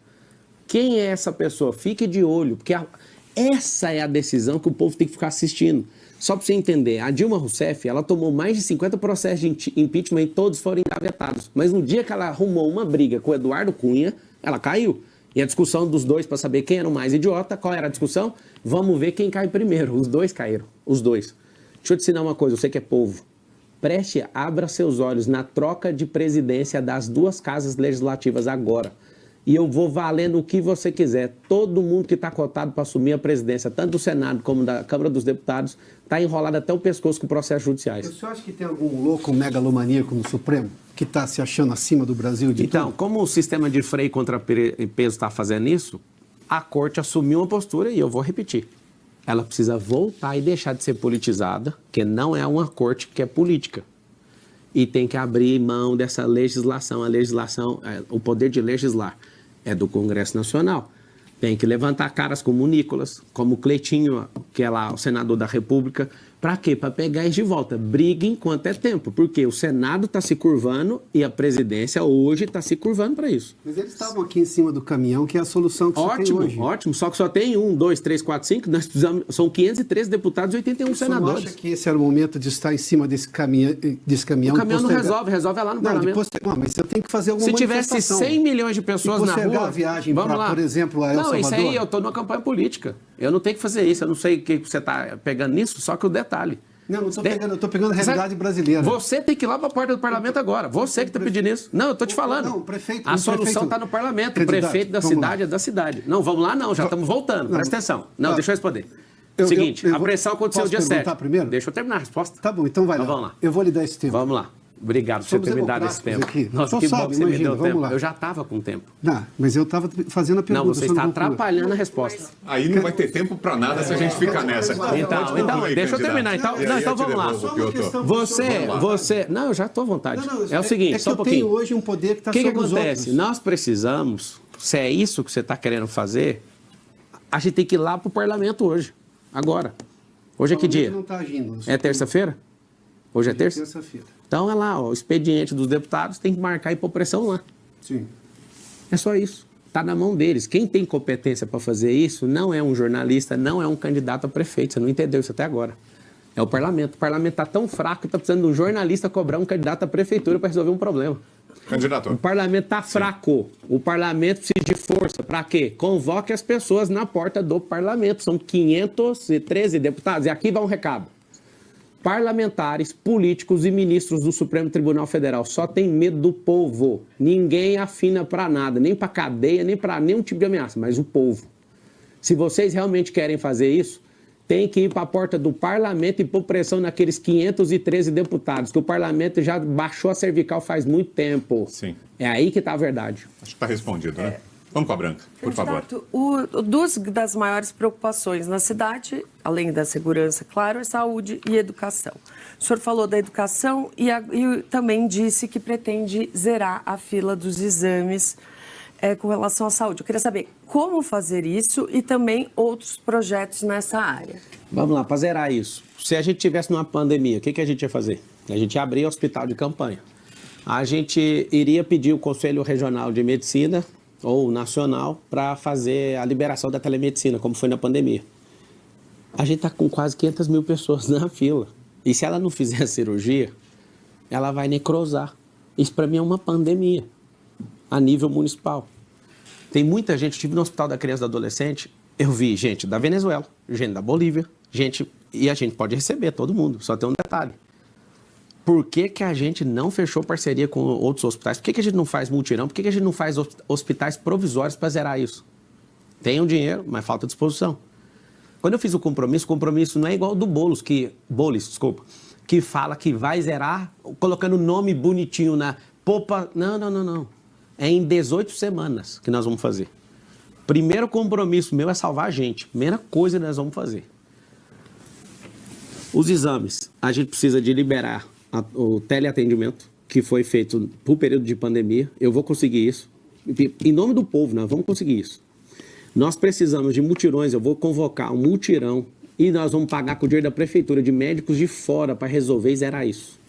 S1: Quem é essa pessoa? Fique de olho, porque essa é a decisão que o povo tem que ficar assistindo. Só para você entender, a Dilma Rousseff, ela tomou mais de 50 processos de impeachment e todos foram engavetados. Mas no dia que ela arrumou uma briga com o Eduardo Cunha, ela caiu. E a discussão dos dois para saber quem era o mais idiota, qual era a discussão? Vamos ver quem cai primeiro. Os dois caíram, os dois. Deixa eu te ensinar uma coisa, você que é povo. Abra seus olhos na troca de presidência das duas casas legislativas agora. E eu vou valendo o que você quiser. Todo mundo que está cotado para assumir a presidência, tanto do Senado como da Câmara dos Deputados, está enrolado até o pescoço com processos judiciais.
S5: O senhor acha que tem algum louco megalomaníaco no Supremo que está se achando acima do Brasil de
S1: Então,
S5: tudo?
S1: como o sistema de freio e contrapeso está fazendo isso, a Corte assumiu uma postura e eu vou repetir. Ela precisa voltar e deixar de ser politizada, que não é uma corte que é política. E tem que abrir mão dessa legislação. A legislação, o poder de legislar é do Congresso Nacional. Tem que levantar caras como o Nicolas, como o Cleitinho, que é lá o senador da República. Para quê? Para pegar eles de volta. Briga enquanto é tempo. Porque o Senado está se curvando e a presidência hoje está se curvando para isso.
S5: Mas eles estavam aqui em cima do caminhão, que é a solução que você tem hoje.
S1: Ótimo. Só que só tem 1, 2, 3, 4, 5. Nós precisamos, são 513 deputados e 81 senadores.
S5: Você não acha que esse era o momento de estar em cima desse caminhão?
S1: O caminhão não resolve lá no parlamento.
S5: Mas você tem que fazer alguma
S1: manifestação. Se tivesse 100 milhões de pessoas na rua...
S5: a viagem para, por exemplo, a El Salvador?
S1: Não, isso aí eu estou numa campanha política. Eu não tenho que fazer isso. Eu não sei o que você está pegando nisso, só que o detalhe.
S5: Não eu tô pegando a realidade brasileira.
S1: Você tem que ir lá para a porta do parlamento agora. Você que está pedindo isso. Não, eu estou te falando.
S5: Não, prefeito,
S1: a solução está no parlamento. O prefeito da cidade é da cidade. Não, vamos lá não, já estamos voltando. Presta atenção. Não, deixa eu responder. Seguinte, a pressão aconteceu dia 7.
S5: Primeiro?
S1: Deixa eu terminar a resposta.
S5: Tá bom, então vai lá.
S1: Vamos lá.
S5: Eu vou lhe dar esse tempo.
S1: Vamos lá. Obrigado por você ter me dado esse tempo.
S5: Aqui.
S1: Nossa, que bom que você me deu tempo. Eu já estava com tempo.
S5: Não, mas eu estava fazendo a pergunta.
S1: Não, você está atrapalhando a resposta.
S2: Aí não vai ter tempo para nada se a gente ficar nessa.
S1: Então, deixa eu terminar. Então vamos lá. Você... Não, eu já estou à vontade. É o seguinte, só um pouquinho.
S5: Eu tenho hoje um poder que está
S1: sobre os outros. O que acontece?
S5: Outros.
S1: Nós precisamos, se é isso que você está querendo fazer, a gente tem que ir lá para o parlamento hoje, agora. Hoje é que dia?
S5: Não tá agindo,
S1: é terça-feira? Hoje é terça?
S5: Terça-feira.
S1: Então é lá, o expediente dos deputados tem que marcar e pôr pressão lá.
S5: Sim.
S1: É só isso. Está na mão deles. Quem tem competência para fazer isso não é um jornalista, não é um candidato a prefeito. Você não entendeu isso até agora. É o parlamento. O parlamento está tão fraco que está precisando de um jornalista cobrar um candidato à prefeitura para resolver um problema.
S2: Candidato.
S1: O parlamento está fraco. O parlamento precisa de força. Para quê? Convoque as pessoas na porta do parlamento. São 513 deputados. E aqui vai um recado. Parlamentares, políticos e ministros do Supremo Tribunal Federal só tem medo do povo. Ninguém afina para nada, nem para cadeia, nem para nenhum tipo de ameaça, mas o povo. Se vocês realmente querem fazer isso, tem que ir para a porta do parlamento e pôr pressão naqueles 513 deputados, que o parlamento já baixou a cervical faz muito tempo.
S2: Sim.
S1: É aí que está a verdade.
S2: Acho que está respondido, né? Vamos com a Branca, por favor.
S6: Duas das maiores preocupações na cidade, além da segurança, claro, é saúde e educação. O senhor falou da educação e também disse que pretende zerar a fila dos exames com relação à saúde. Eu queria saber como fazer isso e também outros projetos nessa área.
S1: Vamos lá, para zerar isso. Se a gente tivesse numa pandemia, o que a gente ia fazer? A gente ia abrir hospital de campanha. A gente iria pedir o Conselho Regional de Medicina ou nacional para fazer a liberação da telemedicina, como foi na pandemia. A gente está com quase 500 mil pessoas na fila. E se ela não fizer a cirurgia, ela vai necrosar. Isso para mim é uma pandemia a nível municipal. Tem muita gente, estive no Hospital da Criança e do Adolescente, eu vi gente da Venezuela, gente da Bolívia, e a gente pode receber todo mundo, só tem um detalhe. Por que a gente não fechou parceria com outros hospitais? Por que a gente não faz mutirão? Por que a gente não faz hospitais provisórios para zerar isso? Tem o dinheiro, mas falta disposição. Quando eu fiz o compromisso não é igual ao do Boulos, que fala que vai zerar colocando nome bonitinho na popa. Não. É em 18 semanas que nós vamos fazer. Primeiro compromisso meu é salvar a gente. Primeira coisa que nós vamos fazer. Os exames, a gente precisa de liberar o teleatendimento, que foi feito por período de pandemia. Eu vou conseguir isso. Em nome do povo, nós vamos conseguir isso. Nós precisamos de mutirões, eu vou convocar um mutirão e nós vamos pagar com o dinheiro da prefeitura de médicos de fora para resolver e zerar isso.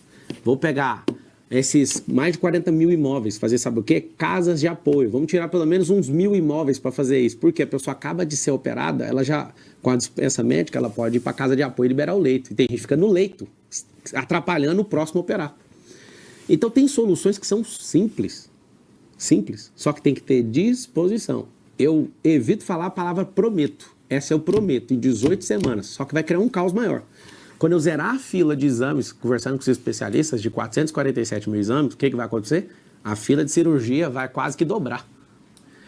S1: Vou pegar esses mais de 40 mil imóveis, fazer sabe o quê? Casas de apoio. Vamos tirar pelo menos uns 1.000 imóveis para fazer isso. Porque a pessoa acaba de ser operada, ela já, com a dispensa médica, ela pode ir para a casa de apoio e liberar o leito. E tem gente que fica no leito, atrapalhando o próximo a operar. Então tem soluções que são simples, só que tem que ter disposição. Eu evito falar a palavra prometo. Essa eu prometo, em 18 semanas, só que vai criar um caos maior. Quando eu zerar a fila de exames, conversando com os especialistas, de 447 mil exames, o que vai acontecer? A fila de cirurgia vai quase que dobrar.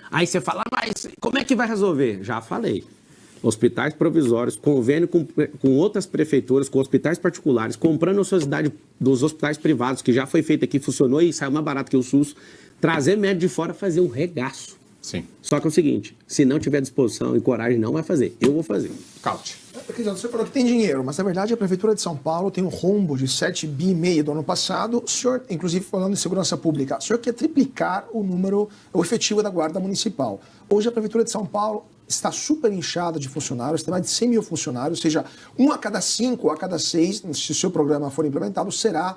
S1: Aí você fala, mas como é que vai resolver? Já falei. Hospitais provisórios, convênio com outras prefeituras, com hospitais particulares, comprando a ociosidade dos hospitais privados, que já foi feito aqui, funcionou e saiu mais barato que o SUS, trazer médico de fora, fazer um regaço.
S2: Sim.
S1: Só que é o seguinte, se não tiver disposição e coragem, não vai fazer. Eu vou fazer.
S2: Caute.
S7: Você falou que tem dinheiro, mas na verdade a Prefeitura de São Paulo tem um rombo de 7,5 bi do ano passado. O senhor, inclusive falando em segurança pública, o senhor quer triplicar o efetivo da Guarda Municipal. Hoje a Prefeitura de São Paulo está super inchada de funcionários, tem mais de 100 mil funcionários, ou seja, 1 a cada 5, a cada 6, se o seu programa for implementado, será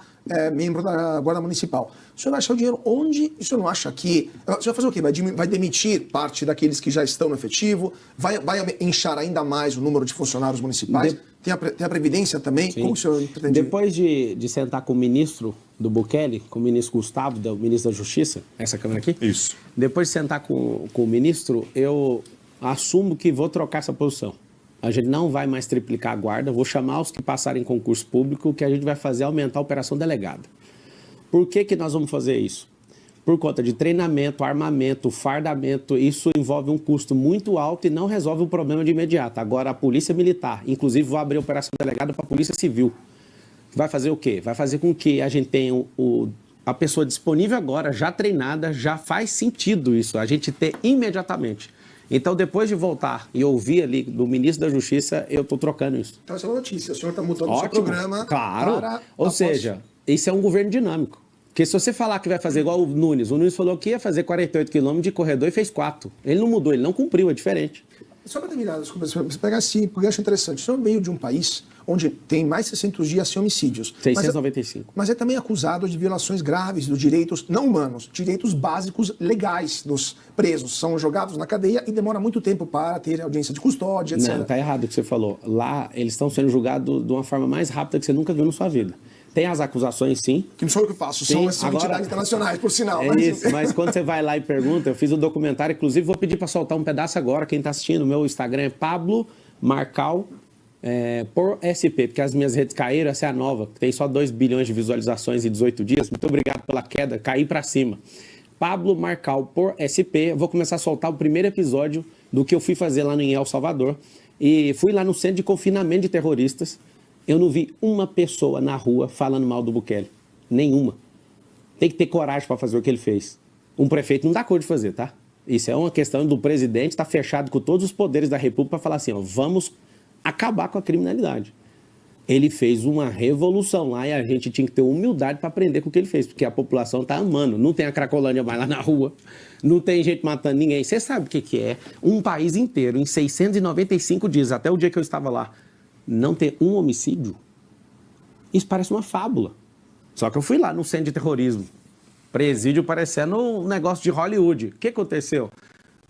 S7: membro da Guarda Municipal. O senhor vai achar o dinheiro onde? O senhor não acha que... O senhor vai fazer o quê? Vai demitir parte daqueles que já estão no efetivo? Vai inchar ainda mais o número de funcionários municipais? Tem a Previdência também?
S1: Sim.
S7: Como o senhor pretende?
S1: Depois de sentar com o ministro do Bukele, com o ministro Gustavo, o ministro da Justiça, essa câmera aqui?
S2: Isso.
S1: Depois de sentar com o ministro, eu assumo que vou trocar essa posição. A gente não vai mais triplicar a guarda. Vou chamar os que passarem em concurso público, que a gente vai fazer aumentar a operação delegada. Por que nós vamos fazer isso? Por conta de treinamento, armamento, fardamento, isso envolve um custo muito alto e não resolve o problema de imediato. Agora, a Polícia Militar, inclusive vou abrir a operação delegada para a Polícia Civil, vai fazer o quê? Vai fazer com que a gente tenha a pessoa disponível agora, já treinada, já faz sentido isso, a gente ter imediatamente. Então, depois de voltar e ouvir ali do ministro da Justiça, eu estou trocando isso.
S7: Então, essa é uma notícia. O senhor está mudando o seu
S1: Ótimo,
S7: programa
S1: claro.
S7: para...
S1: Ou seja, isso é um governo dinâmico. Porque se você falar que vai fazer igual o Nunes falou que ia fazer 48 quilômetros de corredor e fez 4. Ele não mudou, ele não cumpriu, é diferente.
S7: Só para terminar, desculpa, você pegar assim, porque eu acho interessante. O senhor veio de um país onde tem mais de 600 dias sem homicídios.
S1: 695.
S7: Mas é também acusado de violações graves dos direitos não humanos, direitos básicos legais dos presos. São jogados na cadeia e demora muito tempo para ter audiência de custódia, etc.
S1: Não, tá errado o que você falou. Lá, eles estão sendo julgados de uma forma mais rápida que você nunca viu na sua vida. Tem as acusações, sim.
S7: Que não sou eu que faço,
S1: Sim,
S7: são as
S1: agora,
S7: entidades internacionais, por sinal.
S1: É isso, mas quando você vai lá e pergunta, eu fiz um documentário, inclusive vou pedir para soltar um pedaço agora, quem está assistindo, meu Instagram é Pablo Marcal por SP, porque as minhas redes caíram, essa é a nova, que tem só 2 bilhões de visualizações em 18 dias. Muito obrigado pela queda, caí para cima. Pablo Marcal por SP, eu vou começar a soltar o primeiro episódio do que eu fui fazer lá em El Salvador. E fui lá no centro de confinamento de terroristas. Eu não vi uma pessoa na rua falando mal do Bukele. Nenhuma. Tem que ter coragem para fazer o que ele fez. Um prefeito não dá cor de fazer, tá? Isso é uma questão do presidente estar fechado com todos os poderes da República para falar assim, ó, vamos acabar com a criminalidade. Ele fez uma revolução lá e a gente tinha que ter humildade para aprender com o que ele fez, porque a população está amando. Não tem a Cracolândia mais lá na rua, não tem gente matando ninguém. Você sabe o que é um país inteiro, em 695 dias, até o dia que eu estava lá, não ter um homicídio? Isso parece uma fábula. Só que eu fui lá no centro de terrorismo. Presídio parecendo um negócio de Hollywood. O que aconteceu?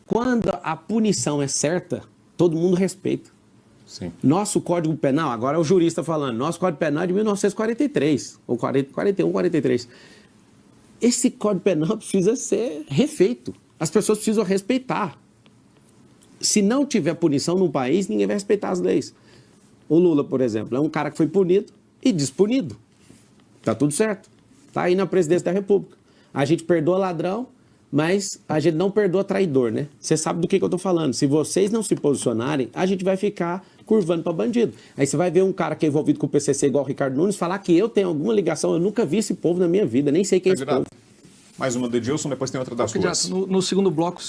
S1: Quando a punição é certa, todo mundo respeita.
S2: Sim.
S1: Nosso Código Penal, agora é o jurista falando, nosso Código Penal é de 1943, ou 41, 43. Esse Código Penal precisa ser refeito. As pessoas precisam respeitar. Se não tiver punição no país, ninguém vai respeitar as leis. O Lula, por exemplo, é um cara que foi punido e despunido. Tá tudo certo. Tá aí na presidência da República. A gente perdoa ladrão, mas a gente não perdoa traidor, né? Você sabe do que eu tô falando. Se vocês não se posicionarem, a gente vai ficar curvando para bandido. Aí você vai ver um cara que é envolvido com o PCC igual o Ricardo Nunes falar que eu tenho alguma ligação. Eu nunca vi esse povo na minha vida, nem sei quem é esse povo.
S2: Mais uma do Edilson, depois tem outra das suas.
S4: No segundo bloco,